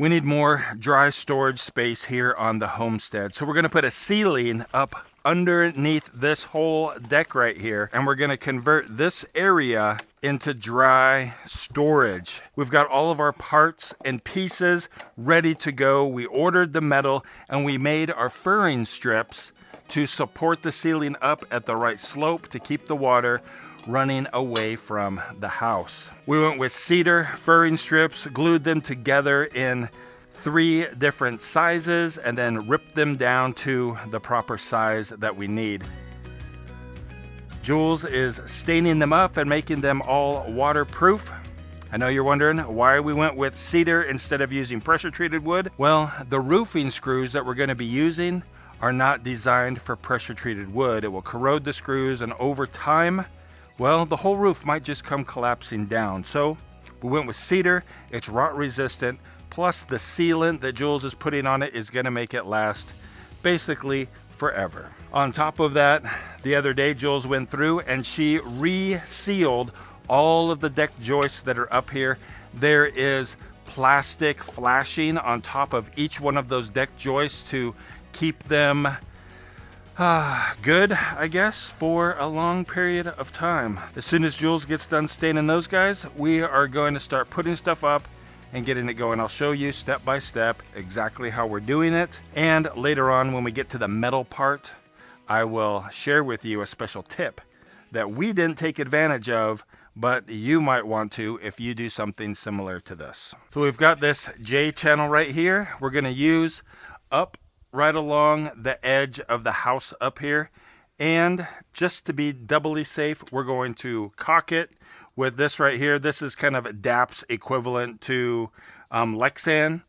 We need more dry storage space here on the homestead. So we're gonna put a ceiling up underneath this whole deck right here, and we're gonna convert this area into dry storage. We've got all of our parts and pieces ready to go. We ordered the metal and we made our furring strips to support the ceiling up at the right slope to keep the water running away from the house. We went with cedar furring strips, glued them together in 3 different sizes, and then ripped them down to the proper size that we need. Jules is staining them up and making them all waterproof. I know you're wondering why we went with cedar instead of using pressure treated wood. Well, the roofing screws that we're going to be using are not designed for pressure treated wood. It will corrode the screws, and over time, well, the whole roof might just come collapsing down. So we went with cedar. It's rot resistant, plus the sealant that Jules is putting on it is gonna make it last basically forever. On top of that, the other day Jules went through and she re-sealed all of the deck joists that are up here. There is plastic flashing on top of each one of those deck joists to keep them good, I guess, for a long period of time. As soon as Jules gets done staining those guys, we are going to start putting stuff up and getting it going. I'll show you step by step exactly how we're doing it. And later on, when we get to the metal part, I will share with you a special tip that we didn't take advantage of, but you might want to if you do something similar to this. So we've got this J channel right here. We're gonna use up right along the edge of the house up here, and just to be doubly safe, we're going to caulk it with this right here. This is kind of DAP's equivalent to Lexan.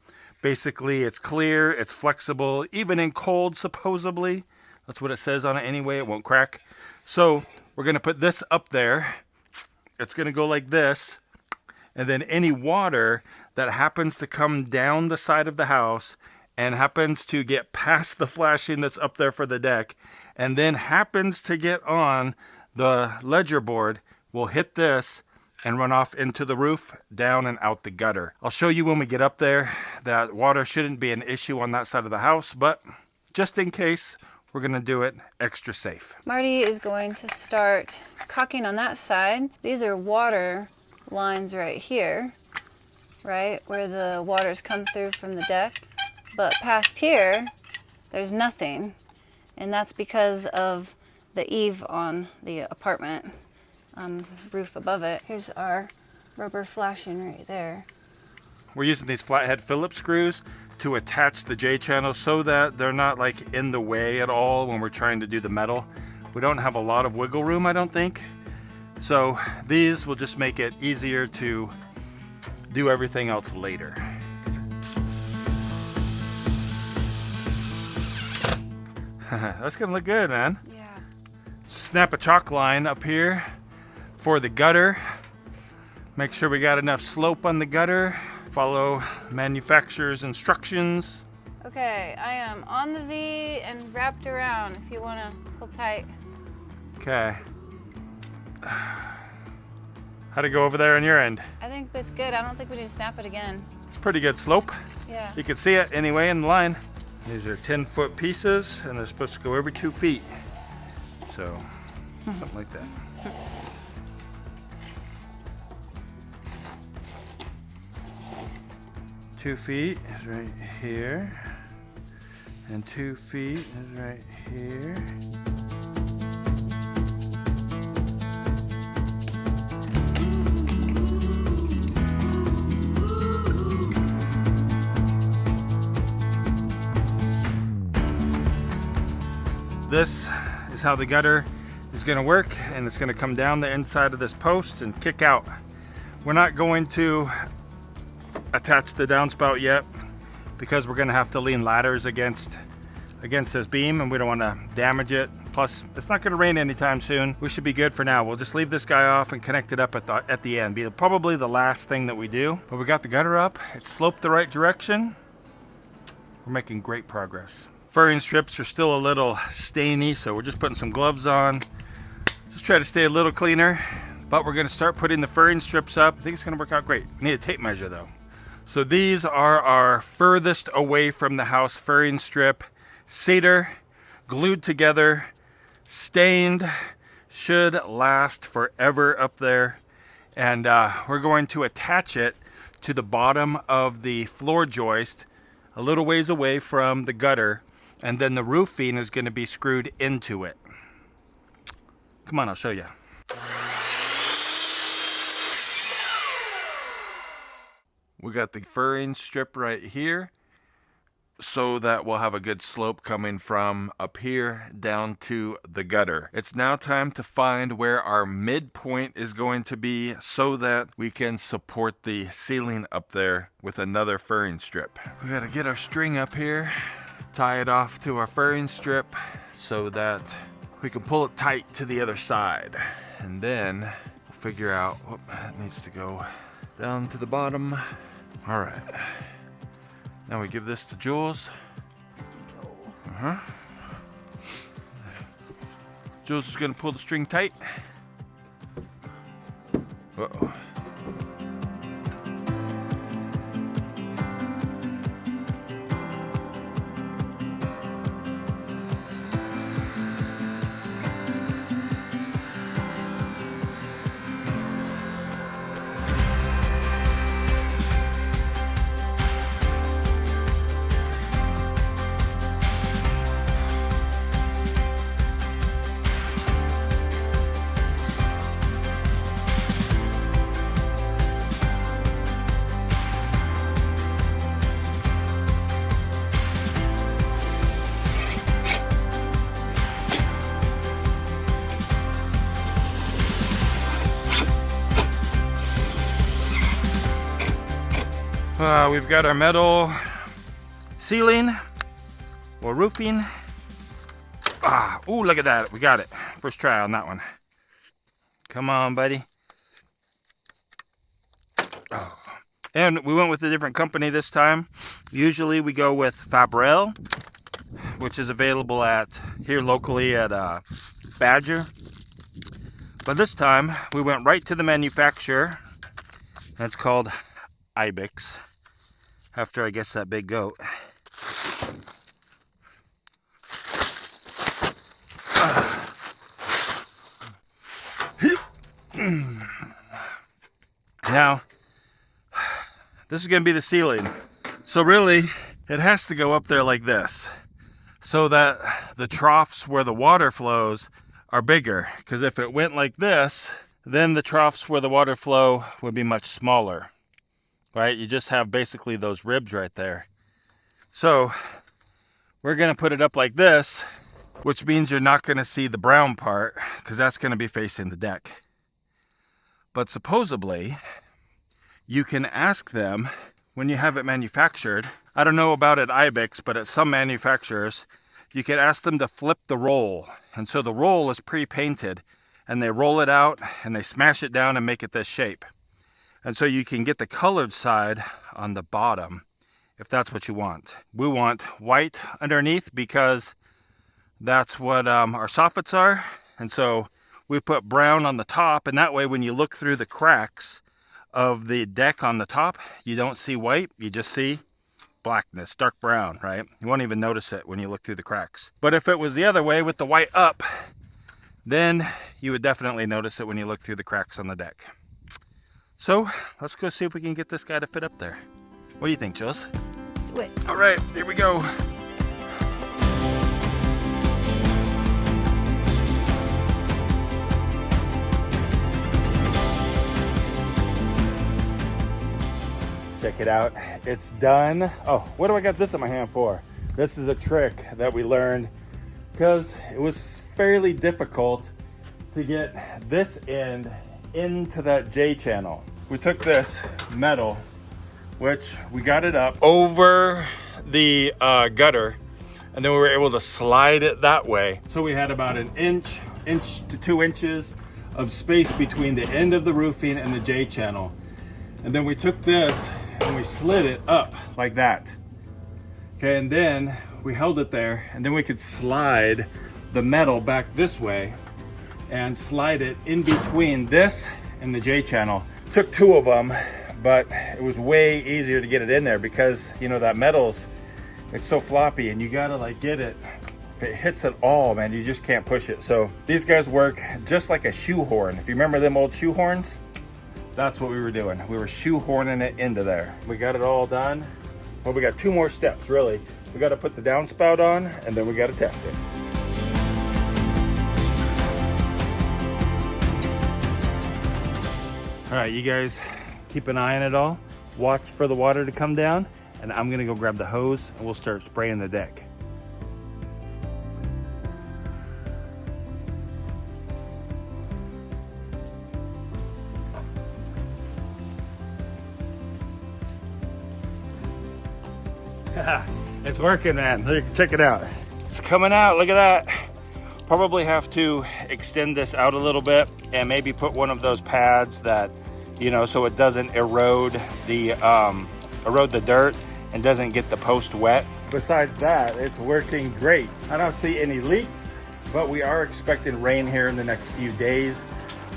Basically, it's clear, it's flexible, even in cold, supposedly. That's what it says on it anyway, it won't crack. So we're gonna put this up there. It's gonna go like this, and then any water that happens to come down the side of the house and happens to get past the flashing that's up there for the deck, and then happens to get on the ledger board, will hit this and run off into the roof, down and out the gutter. I'll show you when we get up there that water shouldn't be an issue on that side of the house, but just in case, we're gonna do it extra safe. Marty is going to start caulking on that side. These are water lines right here, right, where the waters come through from the deck. But past here, there's nothing. And that's because of the eave on the apartment roof above it. Here's our rubber flashing right there. We're using these flathead Phillips screws to attach the J channel so that they're not like in the way at all when we're trying to do the metal. We don't have a lot of wiggle room, I don't think. So these will just make it easier to do everything else later. That's gonna look good, man. Yeah. Snap a chalk line up here for the gutter. Make sure we got enough slope on the gutter. Follow manufacturer's instructions. Okay, I am on the V and wrapped around if you wanna pull tight. Okay. How'd it go over there on your end? I think that's good. I don't think we need to snap it again. It's pretty good slope. Yeah. You can see it anyway in the line. These are 10-foot pieces, and they're supposed to go every 2 feet. So, something like that. Two feet is right here, and 2 feet is right here. This is how the gutter is going to work, and it's going to come down the inside of this post and kick out. We're not going to attach the downspout yet because we're going to have to lean ladders against this beam, and we don't want to damage it. Plus, it's not going to rain anytime soon. We should be good for now. We'll just leave this guy off and connect it up at the end. Be probably the last thing that we do. But we got the gutter up. It's sloped the right direction. We're making great progress. Furring strips are still a little stainy, so we're just putting some gloves on. Just try to stay a little cleaner, but we're gonna start putting the furring strips up. I think it's gonna work out great. We need a tape measure though. So these are our furthest away from the house furring strip, cedar, glued together, stained, should last forever up there. And we're going to attach it to the bottom of the floor joist a little ways away from the gutter, and then the roofing is going to be screwed into it. Come on, I'll show you. We got the furring strip right here, so that we'll have a good slope coming from up here down to the gutter. It's now time to find where our midpoint is going to be so that we can support the ceiling up there with another furring strip. We gotta get our string up here, tie it off to our furring strip so that we can pull it tight to the other side. And then we'll figure out what needs to go down to the bottom. All right. Now we give this to Jules. Jules is gonna pull the string tight. Uh-oh. We've got our metal ceiling or roofing. Ooh, look at that. We got it. First try on that one. Come on, buddy. Oh. And we went with a different company this time. Usually we go with Fabrel, which is available at here locally at Badger. But this time we went right to the manufacturer. And it's called Ibex. After I guess that big goat. Now, this is going to be the ceiling. So really, it has to go up there like this, so that the troughs where the water flows are bigger. Because if it went like this, then the troughs where the water flow would be much smaller. Right, you just have basically those ribs right there. So we're gonna put it up like this, which means you're not gonna see the brown part because that's gonna be facing the deck. But supposedly you can ask them when you have it manufactured. I don't know about at Ibex, but at some manufacturers, you can ask them to flip the roll. And so the roll is pre-painted and they roll it out and they smash it down and make it this shape. And so you can get the colored side on the bottom if that's what you want. We want white underneath because that's what our soffits are. And so we put brown on the top, and that way when you look through the cracks of the deck on the top, you don't see white, you just see blackness, dark brown, right? You won't even notice it when you look through the cracks. But if it was the other way with the white up, then you would definitely notice it when you look through the cracks on the deck. So let's go see if we can get this guy to fit up there. What do you think, Jules? Let's do it. All right, here we go. Check it out, it's done. Oh, what do I got this in my hand for? This is a trick that we learned because it was fairly difficult to get this end into that J channel. We took this metal, which we got it up over the gutter, and then we were able to slide it that way. So we had about an inch to 2 inches of space between the end of the roofing and the J channel. And then we took this and we slid it up like that. Okay, and then we held it there, and then we could slide the metal back this way and slide it in between this and the J channel. Took 2 of them, but it was way easier to get it in there because, you know, that metal's, it's so floppy and you gotta like get it. If it hits at all, man, you just can't push it. So these guys work just like a shoehorn. If you remember them old shoehorns, that's what we were doing. We were shoehorning it into there. We got it all done. Well, we got 2 more steps, really. We got to put the downspout on, and then we got to test it. All right, you guys keep an eye on it all. Watch for the water to come down, and I'm gonna go grab the hose, and we'll start spraying the deck. It's working, man. Look, check it out. It's coming out, look at that. Probably have to extend this out a little bit and maybe put one of those pads that, you know, so it doesn't erode the dirt and doesn't get the post wet. Besides that, it's working great. I don't see any leaks, but we are expecting rain here in the next few days.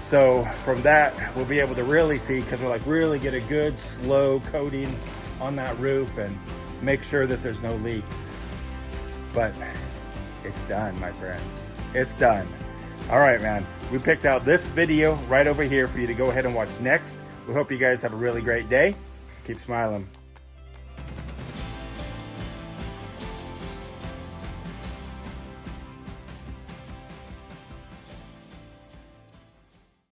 So from that, we'll be able to really see, because we'll like really get a good slow coating on that roof and make sure that there's no leaks. But it's done, my friends. It's done. All right, man. We picked out this video right over here for you to go ahead and watch next. We hope you guys have a really great day. Keep smiling.